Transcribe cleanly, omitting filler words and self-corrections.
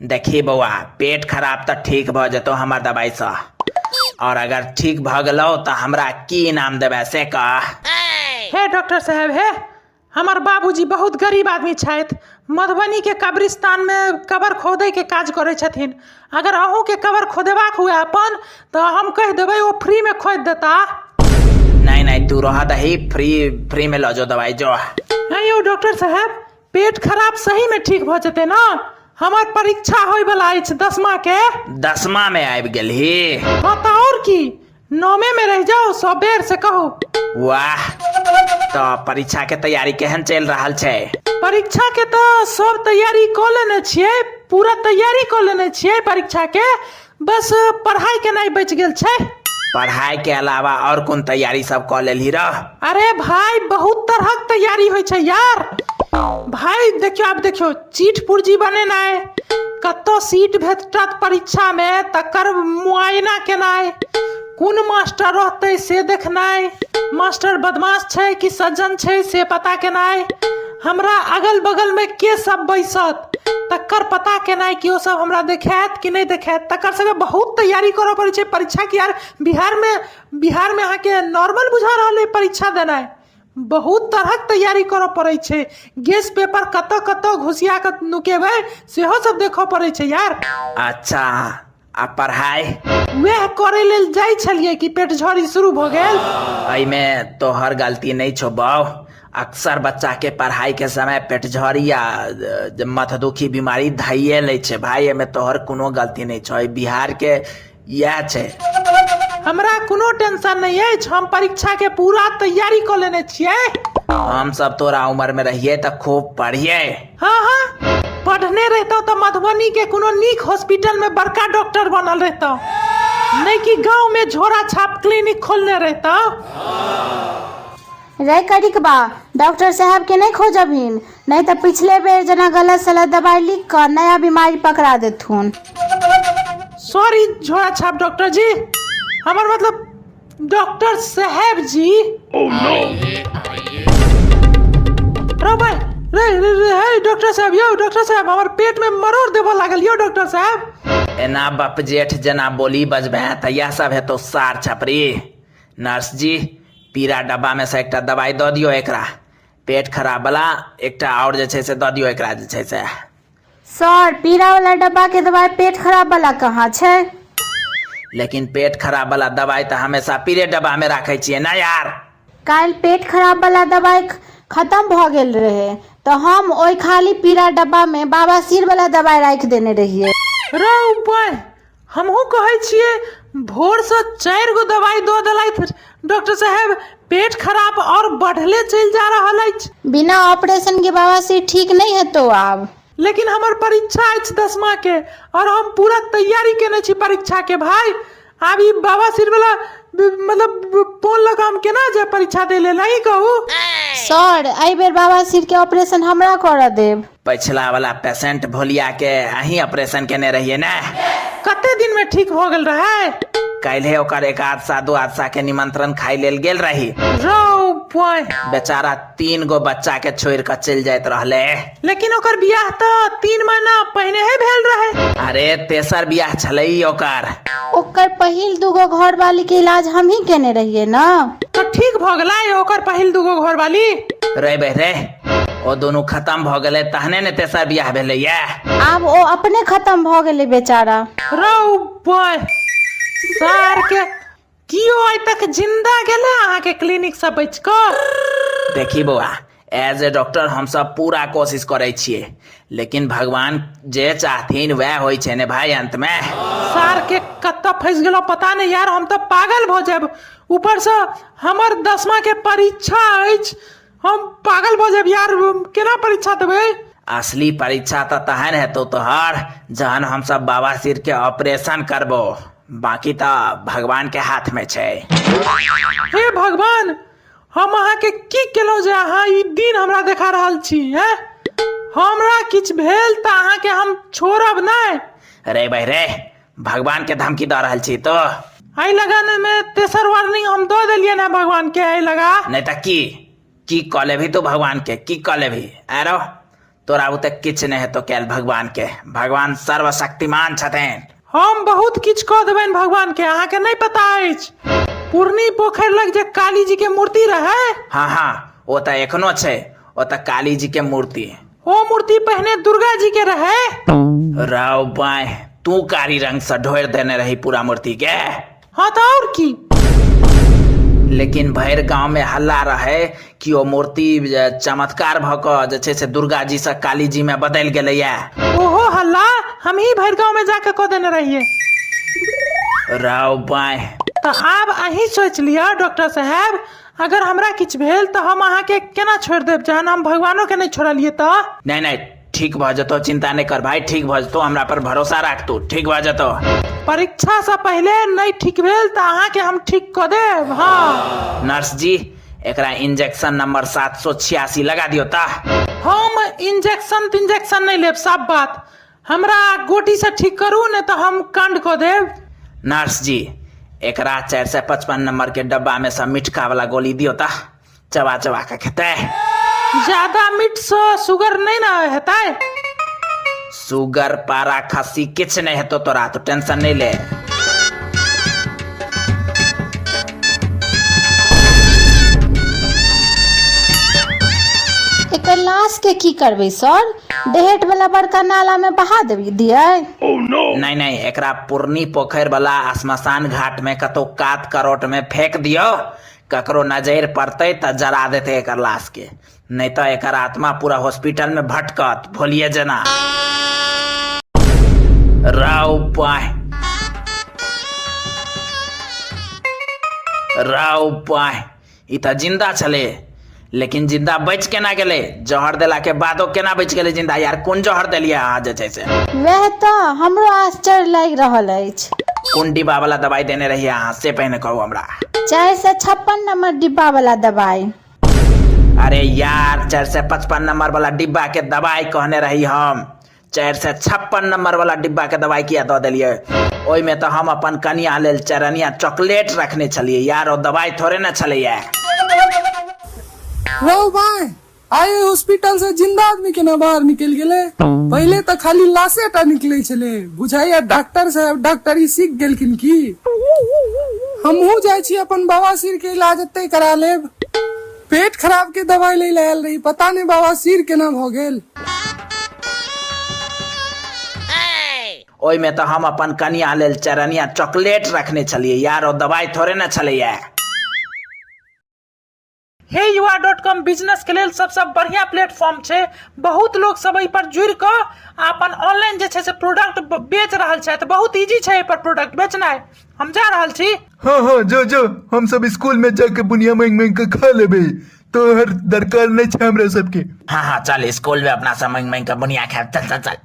देखी बउआ, पेट खराब तो ठीक भ जतो हमार दवाई से, और अगर ठीक भ गलो तो हमरा की इनाम देवे से कह। हे डॉक्टर साहब, हे हमार बाबूजी बहुत गरीब आदमी छथि, मधुबनी के कब्रिस्तान में कबर खोदे के काज करे छथिन। अगर अहूँ के कबर खोदेबाक हुए अपन तो हम कह देबै, वो फ्री में खोद देता। नहीं नहीं, तू रह दही, फ्री में लो जो दवाई जो। यौ डॉक्टर साहब, पेट खराब सही में ठीक भ जते ना? हमार परीक्षा होय वाला अछि 10मा के। 10मा में आबि गेलही? हाँ तो और की, 9वे में रह जाओ, सब बेर से कहो। वाह, तो परीक्षा के तैयारी केहन चल रहा छे? परीक्षा के तो सब तैयारी कर लेने छियै, पूरा तैयारी कर लेने छियै परीक्षा के, बस पढ़ाई के नहीं बच गेल छे। पढ़ाई के अलावा और कौन तैयारी सब कर लेली रह? अरे भाई, बहुत तरह के तैयारी होय छे यार। भाई देखियो, आप देखियो, चीट पुर्जी बनेनाइ, कतो सीट भेटत परीक्षा में तकर मुआयना केनाइ, कौन मास्टर रहते से देखनाइ, मास्टर बदमाश छे कि सज्जन छे से पता केनाइ, हमरा अगल बगल में के सब बैसत तकर पता केनाइ कि ओ सब हमरा देखात कि नहीं देखात, तकर सब बहुत तैयारी करे पड़े छे परीक्षा की यार। बिहार में आके नॉर्मल बुझा रहले परीक्षा देनाइ, बहुत तरह के तैयारी करे पड़े छे। गेस पेपर कतो कतो घुसिया के नुकेबै सेहो सब देखो पड़े छे यार। अच्छा, आ पढ़ाई वह करे लेल जाय छलिए कि पेट झड़ी शुरू भ गेल। एमे तोहर गलती नहीं छो बाऊ, अक्सर बच्चा के पढ़ाई के समय पेट झड़ी या माथा दुखी बीमारी धइये ले छे भाई। एमे तोहर कोनो गलती नहीं छो, बिहार के यह छे। हमरा कोनो टेंशन नहीं है, हम परीक्षा के पूरा तैयारी कर लेने छिए। हम सब तोरा उम्र में रहिए तो खूब पढ़िए। हाँ हाँ, पढ़ने रहता तो मधुबनी के कोनो नीक हॉस्पिटल में बड़का डॉक्टर बनल रहता, नहीं कि गांव में झोरा छाप क्लिनिक खोलने रहता। रे करिक बा, डॉक्टर साहब के नहीं खोजबिन, नहीं तो पिछले बेर जना गलत सलत दवाई लिख कर नया बीमारी पकड़ा देथुन। सॉरी झोरा छाप डॉक्टर जी, हमार मतलब डॉक्टर साहब जी। रे डॉक्टर साहब, यो डॉक्टर साहब, हमार पेट में मरोड़ देबो लागल यो डॉक्टर साहब। एना बाप जेठ जना बोली बजबे त यह सब है तो सार छपरी। नर्स जी, पीरा डब्बा में से एकटा दवाई दो दियो एकरा, पेट खराब वाला एकटा और जे छे से दो दियो एकरा जे छे से। सर, पीरा वाला डब्बा के दवाई पेट खराब वाला कहाँ छे? लेकिन पेट खराब वाला दवाई तो हमेशा पीरे डब्बा में रखे छिए ना यार। काल पेट खराब वाला दवाई खत्म भ गेल रहे तो हम ओई खाली पीरा डब्बा में बाबा सिर वाला दवाई रख देने रहिए। रौ भाई, हमहू कहे छिए भोर से 4 गो दवाई दो देलैथ डॉक्टर साहब, पेट खराब और बढ़ले चल जा रहल अछि। बिना ऑपरेशन के बाबा सिर ठीक नहीं है तो अब। लेकिन हमार परीक्षा अछि 10मा के और हम पूरा तैयारी केने छी परीक्षा के भाई। अभी बाबा सिर वाला मतलब फोन लगाम के ना जे परीक्षा दे ले, नहीं कहू सर, आई बेर बाबा सिर के ऑपरेशन हमरा कर देब। पिछला वाला पेशेंट भोलिया के अही ऑपरेशन केने रहिए ना। कते दिन में ठीक हो गेल रहे? कैले ओकर 1 आदसा 2 आदसा के निमंत्रण खाई लेल गेल रही। रौ भाई, बेचारा 3 गो बच्चा के छोड़ कर चल जात रहले। लेकिन ओकर बियाह तो 3 महीना पहले ही भेल रहे। अरे तेसर बियाह छलई ओकर। ओकर पहिल 2 गो घर वाली के इलाज हम ही केने रहिए ना, तो ठीक भ गेलै ओकर पहिल 2 गो घर वाली। रे बहरे, ओ दोनों खत्म भ गेले तहने ने तेसर बियाह भेले ये। अब ओ अपने खत्म भ गेले बेचारा। रौ भाई, सार के कियो आइ तक जिंदा गेले अहाँ के क्लिनिक से बच कर? देखी बउआ, एज ए डॉक्टर हम सब पूरा कोशिश करे छिए, लेकिन भगवान जे चाहथिन वह होई छे ने भाई अंत में। सार के कत्ता फंस गेलो पता नहीं यार, हम तो पागल भ जाब। ऊपर से हमर 10मा के परीक्षा अछि, हम पागल भ जाब यार। केना परीक्षा देबै? असली परीक्षा तो तहन है तो तोहर जहन हम सब बाबा सिर के ऑपरेशन करबो, बाकी तो भगवान के हाथ में छे। हे भगवान, हम अहाँ के की केलो जे अहाँ ई दिन हमरा देखा रहल छी हैं? हमरा किछ भेल त अहाँ के हम छोड़ब नहीं। रे बहरे, भगवान के धमकी दे रहल छी तो? आई लगन में तेसर वार्निंग हम दो देलिए ना भगवान के। आई लगा नहीं तो की कॉले भी तो भगवान के की कॉले भी। आरो तोरा बुते किछ नहीं हेतो कैल भगवान के। भगवान सर्वशक्तिमान छथिन। हम बहुत किछ कह देबनि भगवान के, अहाँ के नहीं पता अछि। पुरनी पोखर लग जे काली जी के मूर्ति रहे, हाँ हाँ वो तो एखनो छे, वो तो काली जी के मूर्ति। वो मूर्ति पहले दुर्गा जी के रहे। राव बाय तू कारी रंग से ढोर देने रही पूरा मूर्ति के। हाँ तो और की। लेकिन भैर गांव में हल्ला रहे कि वो मूर्ति चमत्कार भक जे छे से दुर्गा जी से काली जी में बदल गए। ओहो हल्ला हम ही भैर गाँव में जाके कह देने रहिए। राव बाय तो आब अही सोच लिया डॉक्टर साहब, अगर हमरा किछ भेल तो हम अहाँ के केना छोड़ देब, जहन हम भगवानों के नहीं छोड़लिए तो। नहीं नहीं ठीक भ जतो, चिंता नहीं कर भाई, ठीक भ जतो, हमरा पर भरोसा राख तू, ठीक भ जतो। परीक्षा से पहले नहीं ठीक भेल तो अहाँ के हम ठीक कह देब। हाँ नर्स जी एकरा इंजेक्शन नंबर 786 लगा दियो ता। हम इंजेक्शन नहीं लेब, साफ बात। हमरा गोटी से ठीक करू ने तो हम कांड कह देब। नर्स जी एकरा 455 नंबर के डब्बा में से मिठका वाला गोली दियो ता, चबा चबा के खेते। ज्यादा मीठ से शुगर नहीं ना हेतै? शुगर पारा खसी किछ नहीं हेतो तोरा, तो टेंशन नहीं ले। एकर लाश के की करबे सर? डेहेट वाला बड़का नाला में बहा दिए? नहीं नहीं एकरा पुरनी पोखर वाला श्मशान घाट में कतो कात करोट में फेंक दियो, ककरो नजर पड़ते त जरा देते एकर लाश के, नहीं तो एकर आत्मा पूरा हॉस्पिटल में भटकत भोलिए जना। राव पाय ई त जिंदा छले, लेकिन जिंदा बच केना गेले? जहर देला के बादो केना बच गेले जिंदा? यार कोन जहर देलिए अहाँ जे छै से? वह तो हमरो आश्चर्य लग रहल अछि। कोन डिब्बा वाला दवाई देने रहिए अहाँ से पहले कहू हमरा। 456 नंबर डिब्बा वाला दवाई। अरे यार 455 नंबर वाला डिब्बा के दवाई कहने रही हम, 456 नंबर वाला डिब्बा के दवाई किया दो दिलिए? ओई में तो हम अपन कनिया लेल चरनिया चॉकलेट रखने छलिए यार, और दवाई थोड़े न छलिए। राव भाई आए हॉस्पिटल से जिंदा आदमी केना बाहर निकल गेले? पहले तो खाली लाशे टा निकले छले, बुझाइया डॉक्टर साहब डॉक्टरी सीख गेलखिन की। हमहू जाय छी अपन बवासीर के इलाज एते करा लेब। पेट खराब के दवाई ले आयल रही, पता नहीं बवासीर केना भ गेल। ओई में तो हम अपन कनिया लेल चरनिया चॉकलेट रखने छलिए यार, और दवाई थोड़े न छलिए। हे युवा.com बिजनेस के लेल सबसे बढ़िया प्लेटफॉर्म छे। बहुत लोग सब एहि पर जुड़ के अपन ऑनलाइन जे छे से प्रोडक्ट बेच रहल छे, तो बहुत इजी छे एहि पर प्रोडक्ट बेचनाइ। हम जा रहल छी। हाँ हाँ जो हम सब स्कूल में जाके बुनिया मांग के खा लेबे, तो हर दरकार नहीं छे हमरा सबके। हाँ हाँ चल स्कूल में अपना से मांग के बुनिया खाए, चल चल चल।